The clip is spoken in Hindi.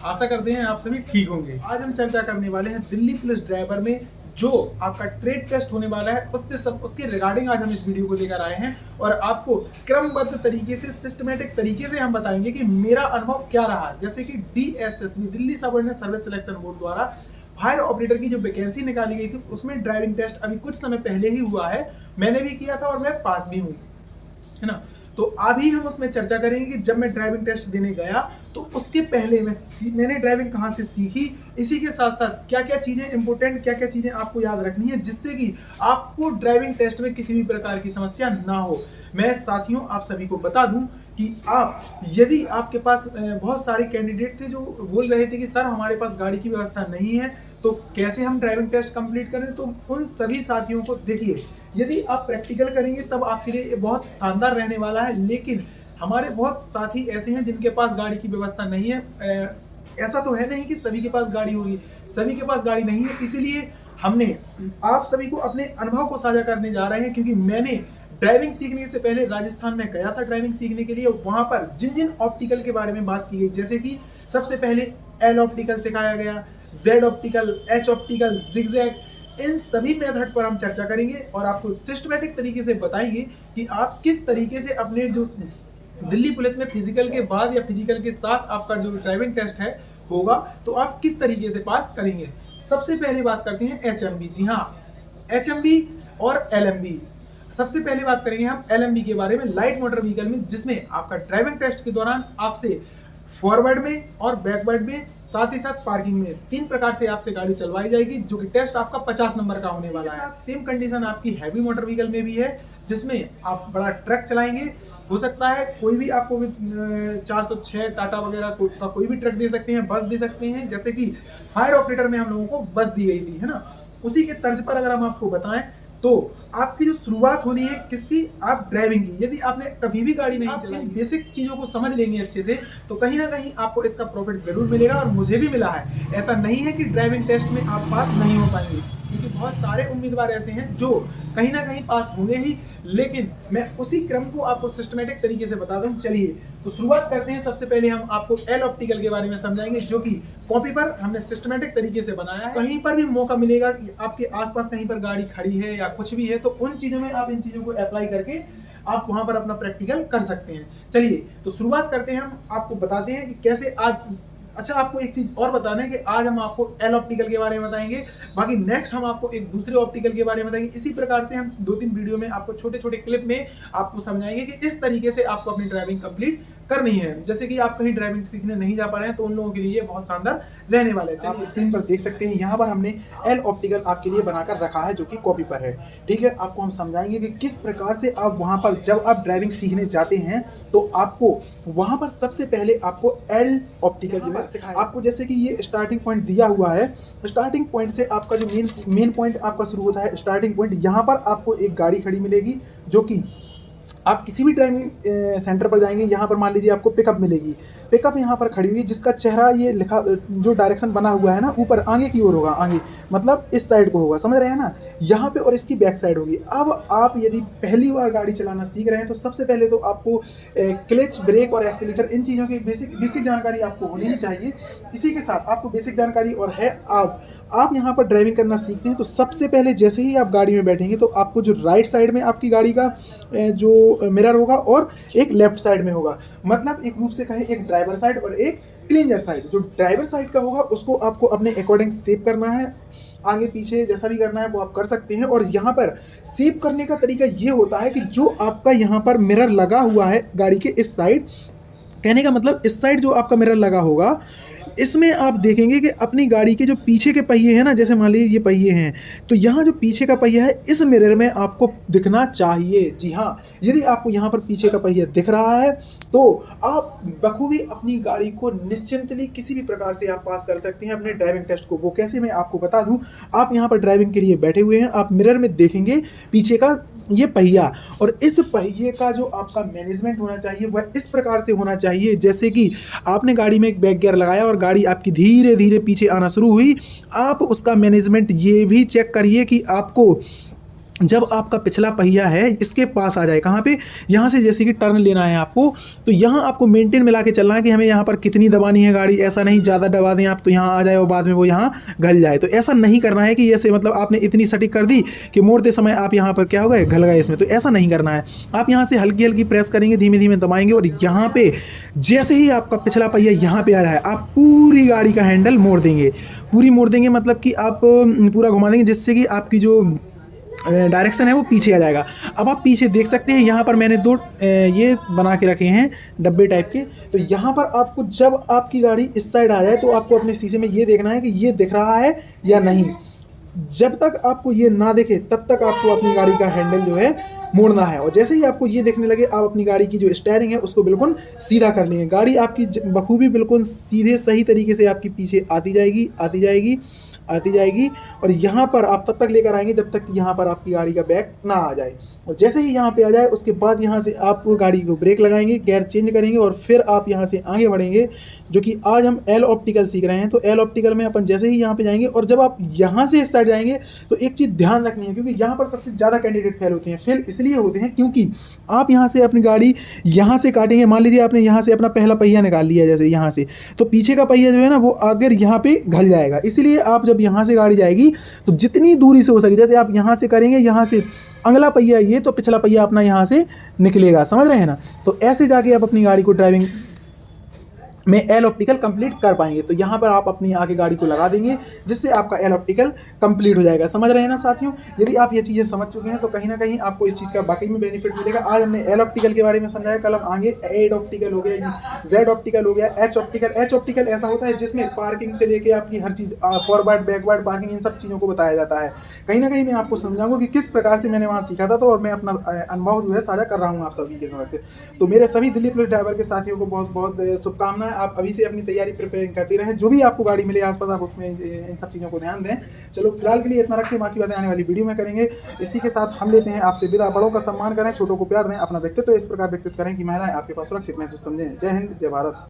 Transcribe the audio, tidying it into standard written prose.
आशा करते हैं आप सभी ठीक होंगे। आज हम चर्चा करने वाले हैं दिल्ली पुलिस ड्राइवर में जो आपका ट्रेड टेस्ट होने वाला है उसके रिगार्डिंग आज हम इस वीडियो को लेकर आए हैं और आपको क्रमबद्ध तरीके से सिस्टमेटिक तरीके से हम बताएंगे कि मेरा अनुभव क्या रहा। जैसे कि DSSB Delhi subordinate service selection board द्वारा फायर ऑपरेटर की जो वैकेंसी निकाली गई थी उसमें ड्राइविंग टेस्ट अभी कुछ समय पहले ही हुआ है। मैंने भी किया था और मैं पास भी हूँ, है ना। तो अभी हम उसमें चर्चा करेंगे कि जब मैं ड्राइविंग टेस्ट देने गया तो उसके पहले मैंने ड्राइविंग कहाँ से सीखी, इसी के साथ साथ क्या क्या चीज़ें इंपॉर्टेंट, क्या क्या चीज़ें आपको याद रखनी है जिससे कि आपको ड्राइविंग टेस्ट में किसी भी प्रकार की समस्या ना हो। मैं साथियों आप सभी को बता दूं कि यदि आपके पास बहुत सारे कैंडिडेट थे जो बोल रहे थे कि सर हमारे पास गाड़ी की व्यवस्था नहीं है तो कैसे हम ड्राइविंग टेस्ट कंप्लीट करें, तो उन सभी साथियों को देखिए, यदि आप प्रैक्टिकल करेंगे तब आपके लिए बहुत शानदार रहने वाला है। लेकिन हमारे बहुत साथी ऐसे हैं जिनके पास गाड़ी की व्यवस्था नहीं है। ऐसा तो है नहीं कि सभी के पास गाड़ी होगी, सभी के पास गाड़ी नहीं है। इसीलिए हमने आप सभी को अपने अनुभव को साझा करने जा रहे हैं, क्योंकि मैंने ड्राइविंग सीखने से पहले राजस्थान में गया था ड्राइविंग सीखने के लिए। वहां पर जिन जिन ऑप्टिकल के बारे में बात की गई, जैसे कि सबसे पहले L ऑप्टिकल सिखाया गया, Z optical, H optical, zigzag, इन सभी मेथड पर हम चर्चा करेंगे और आपको सिस्टमेटिक तरीके से बताएंगे कि आप किस तरीके से अपने जो दिल्ली पुलिस में फिजिकल के बाद या फिजिकल के साथ आपका जो ड्राइविंग टेस्ट है होगा तो आप किस तरीके से पास करेंगे। सबसे पहले बात करते हैं HMB। जी हाँ, HMB और LMB। सबसे पहले बात करेंगे हम LMB के बारे में, लाइट मोटर व्हीकल में, जिसमें आपका ड्राइविंग टेस्ट के दौरान आपसे फॉरवर्ड में और बैकवर्ड में, साथ ही साथ पार्किंग में 3 प्रकार से आपसे गाड़ी चलवाई जाएगी, जो कि टेस्ट आपका 50 नंबर का होने वाला है। सेम कंडीशन आपकी हैवी मोटर व्हीकल में भी है, जिसमें आप बड़ा ट्रक चलाएंगे। हो सकता है कोई भी आपको 406 टाटा वगैरह का कोई भी ट्रक दे सकते हैं, बस दे सकते हैं, जैसे कि फायर ऑपरेटर में हम लोगों को बस दी गई थी, है ना। उसी के तर्ज पर अगर हम आपको बताएं तो आपकी जो शुरुआत होनी है किसकी, आप ड्राइविंग की। यदि आपने कभी भी गाड़ी नहीं चलाई, बेसिक चीजों को समझ लेंगे अच्छे से, तो कहीं ना कहीं आपको इसका प्रॉफिट जरूर मिलेगा। और मुझे भी मिला है। ऐसा नहीं है कि ड्राइविंग टेस्ट में आप पास नहीं हो पाएंगे, क्योंकि बहुत सारे उम्मीदवार ऐसे हैं जो कहीं ना कहीं पास होंगे ही। लेकिन मैं उसी क्रम को आपको सिस्टमेटिक तरीके से बता दूं। चलिए तो शुरुआत करते हैं। सबसे पहले हम आपको L ऑप्टिकल के बारे में समझाएंगे, जो कि कॉपी पर हमने सिस्टमेटिक तरीके से बनाया है। कहीं पर भी मौका मिलेगा कि आपके आसपास कहीं पर गाड़ी खड़ी है या कुछ भी है, तो उन चीजों में आप इन चीजों को अप्लाई करके आप वहां पर अपना प्रैक्टिकल कर सकते हैं। चलिए तो शुरुआत करते हैं। हम आपको बताते हैं कि कैसे आज। अच्छा, आपको एक चीज और बताना है कि आज हम आपको L ऑप्टिकल के बारे में बताएंगे, बाकी नेक्स्ट हम आपको एक दूसरे ऑप्टिकल के बारे में बताएंगे। इसी प्रकार से हम 2-3 वीडियो में आपको छोटे छोटे क्लिप में आपको समझाएंगे कि इस तरीके से आपको अपनी ड्राइविंग कंप्लीट करनी है। जैसे कि आप कहीं ड्राइविंग सीखने नहीं जा पा रहे हैं तो उन लोगों के लिए बहुत शानदार रहने वाले हैं। आप स्क्रीन पर देख सकते हैं, यहाँ पर हमने L ऑप्टिकल आपके लिए बनाकर रखा है, जो कि कॉपी पर है। ठीक है, आपको हम समझाएंगे कि किस प्रकार से आप वहाँ पर जब आप ड्राइविंग सीखने जाते हैं तो आपको वहाँ पर सबसे पहले आपको L ऑप्टिकल जो है आपको, जैसे कि ये स्टार्टिंग पॉइंट दिया हुआ है, स्टार्टिंग पॉइंट से आपका जो मेन पॉइंट आपका शुरू होता है, स्टार्टिंग पॉइंट, यहाँ पर आपको एक गाड़ी खड़ी मिलेगी, जो कि आप किसी भी ड्राइविंग सेंटर पर जाएंगे, यहाँ पर मान लीजिए आपको पिकअप मिलेगी। पिकअप यहाँ पर खड़ी हुई, जिसका चेहरा ये लिखा, जो डायरेक्शन बना हुआ है ना, ऊपर आगे की ओर होगा, आगे मतलब इस साइड को होगा, समझ रहे हैं ना, यहाँ पे, और इसकी बैक साइड होगी। अब आप यदि पहली बार गाड़ी चलाना सीख रहे हैं तो सबसे पहले तो आपको क्लच, ब्रेक और एक्सीलेटर, इन चीज़ों की बेसिक जानकारी आपको होनी ही चाहिए। इसी के साथ आपको बेसिक जानकारी और है, आप यहाँ पर ड्राइविंग करना सीखते हैं तो सबसे पहले जैसे ही आप गाड़ी में बैठेंगे तो आपको जो राइट साइड में आपकी गाड़ी का जो मिरर होगा और एक लेफ्ट साइड में होगा, मतलब एक रूप से कहें एक ड्राइवर साइड और एक क्लीनर साइड। जो ड्राइवर साइड का होगा उसको आपको अपने अकॉर्डिंग सेव करना है, आगे पीछे जैसा भी करना है वो आप कर सकते हैं। और यहाँ पर सेव करने का तरीका ये होता है कि जो आपका यहाँ पर मिरर लगा हुआ है गाड़ी के इस साइड, कहने का मतलब इस साइड जो आपका मिरर लगा होगा, इसमें आप देखेंगे कि अपनी गाड़ी के जो पीछे के पहिए हैं ना, जैसे मान लीजिए ये पहिए हैं, तो यहाँ जो पीछे का पहिया है इस मिरर में आपको दिखना चाहिए। जी हाँ, यदि आपको यहाँ पर पीछे का पहिया दिख रहा है तो आप बखूबी अपनी गाड़ी को निश्चिंतली किसी भी प्रकार से आप पास कर सकते हैं अपने ड्राइविंग टेस्ट को। वो कैसे, मैं आपको बता दूं। आप यहाँ पर ड्राइविंग के लिए बैठे हुए हैं, आप मिरर में देखेंगे पीछे का ये पहिया, और इस पहिए का जो आपका मैनेजमेंट होना चाहिए वह इस प्रकार से होना चाहिए, जैसे कि आपने गाड़ी में एक बैक गियर लगाया और गाड़ी आपकी धीरे धीरे पीछे आना शुरू हुई, आप उसका मैनेजमेंट ये भी चेक करिए कि आपको जब आपका पिछला पहिया है इसके पास आ जाए, कहाँ पे, यहाँ से जैसे कि टर्न लेना है आपको, तो यहाँ आपको मेंटेन मिला के चलना है कि हमें यहाँ पर कितनी दबानी है गाड़ी। ऐसा नहीं ज़्यादा दबा दें आप तो यहाँ आ जाए और बाद में वो यहाँ घल जाए। तो ऐसा नहीं करना है कि जैसे मतलब आपने इतनी सटीक कर दी कि मोड़ते समय आप यहाँ पर क्या हो गए, घल गए इसमें। तो ऐसा नहीं करना है। आप यहाँ से हल्की हल्की प्रेस करेंगे, धीमे धीमे दबाएंगे और यहाँ पे जैसे ही आपका पिछला पहिया यहाँ पे आ जाए आप पूरी गाड़ी का हैंडल मोड़ देंगे। पूरी मोड़ देंगे मतलब कि आप पूरा घुमा देंगे, जिससे कि आपकी जो डायरेक्शन है वो पीछे आ जाएगा। अब आप पीछे देख सकते हैं, यहाँ पर मैंने दो ये बना के रखे हैं डब्बे टाइप के। तो यहाँ पर आपको जब आपकी गाड़ी इस साइड आ जाए तो आपको अपने शीशे में ये देखना है कि ये दिख रहा है या नहीं। जब तक आपको ये ना दिखे तब तक आपको अपनी गाड़ी का हैंडल जो है मोड़ना है। और जैसे ही आपको ये देखने लगे आप अपनी गाड़ी की जो स्टीयरिंग है उसको बिल्कुल सीधा कर लेंगे। गाड़ी आपकी बखूबी बिल्कुल सीधे सही तरीके से आपकी पीछे आती जाएगी, आती जाएगी, आती जाएगी। और यहाँ पर आप तब तक लेकर आएंगे जब तक यहाँ पर आपकी गाड़ी का बैक ना आ जाए। और जैसे ही यहाँ पे आ जाए उसके बाद यहाँ से आप गाड़ी को ब्रेक लगाएंगे, गियर चेंज करेंगे और फिर आप यहाँ से आगे बढ़ेंगे, जो कि आज हम एल ऑप्टिकल सीख रहे हैं। तो एल ऑप्टिकल में अपन जैसे ही यहाँ पे जाएंगे और जब आप यहाँ से इस साइड जाएंगे तो एक चीज़ ध्यान रखनी है, क्योंकि यहाँ पर सबसे ज़्यादा कैंडिडेट फेल होते हैं। फेल इसलिए होते हैं क्योंकि आप यहाँ से अपनी गाड़ी यहाँ से काटेंगे। मान लीजिए आपने यहाँ से अपना पहला पहिया निकाल लिया जैसे यहाँ से, तो पीछे का पहिया जो है ना वो अगर यहाँ पे घल जाएगा। इसलिए आप जब यहाँ से गाड़ी जाएगी तो जितनी दूरी से हो सके, जैसे आप यहाँ से करेंगे, यहाँ से अगला पहिया ये तो पिछला पहिया अपना यहाँ से निकलेगा, समझ रहे हैं ना। तो ऐसे जाके आप अपनी गाड़ी को ड्राइविंग में एल ऑप्टिकल कंप्लीट कर पाएंगे। तो यहाँ पर आप अपनी आगे गाड़ी को लगा देंगे जिससे आपका एल ऑप्टिकल कंप्लीट हो जाएगा। समझ रहे हैं ना साथियों। यदि आप ये चीज़ें समझ चुके हैं तो कहीं ना कहीं आपको इस चीज़ का वाकई में बेनिफिट मिलेगा। आज हमने एल ऑप्टिकल के बारे में समझाया, कल हम आगे एड ऑप्टिकल हो गया, जेड ऑप्टिकल हो गया, एच ऑप्टिकल। एच ऑप्टिकल ऐसा होता है जिसमें पार्किंग से लेके आपकी हर चीज़, फॉरवर्ड बैकवर्ड पार्किंग, इन सब चीज़ों को बताया जाता है। कहीं ना कहीं मैं आपको समझाऊंगा कि किस प्रकार से मैंने वहाँ सीखा था, तो और मैं अपना अनुभव जो है साझा कर रहा हूँ आप सभी के समक्ष। तो मेरे सभी दिल्ली पुलिस ड्राइवर के साथियों को बहुत बहुत शुभकामनाएं। आप अभी से अपनी तैयारी प्रिपेयरिंग करते रहें। जो भी आपको गाड़ी मिले आसपास आप उसमें इन सब चीज़ों को ध्यान दें। चलो फिलहाल के लिए इतना रखते हैं, बाकी बातें आने वाली वीडियो में करेंगे। इसी के साथ हम लेते हैं आपसे विदा। बड़ों का सम्मान करें, छोटों को प्यार दें, अपना व्यक्तित्व इस प्रकार विकसित करें कि महिलाएं आपके पास सुरक्षित महसूस समझें। जय हिंद, जय भारत।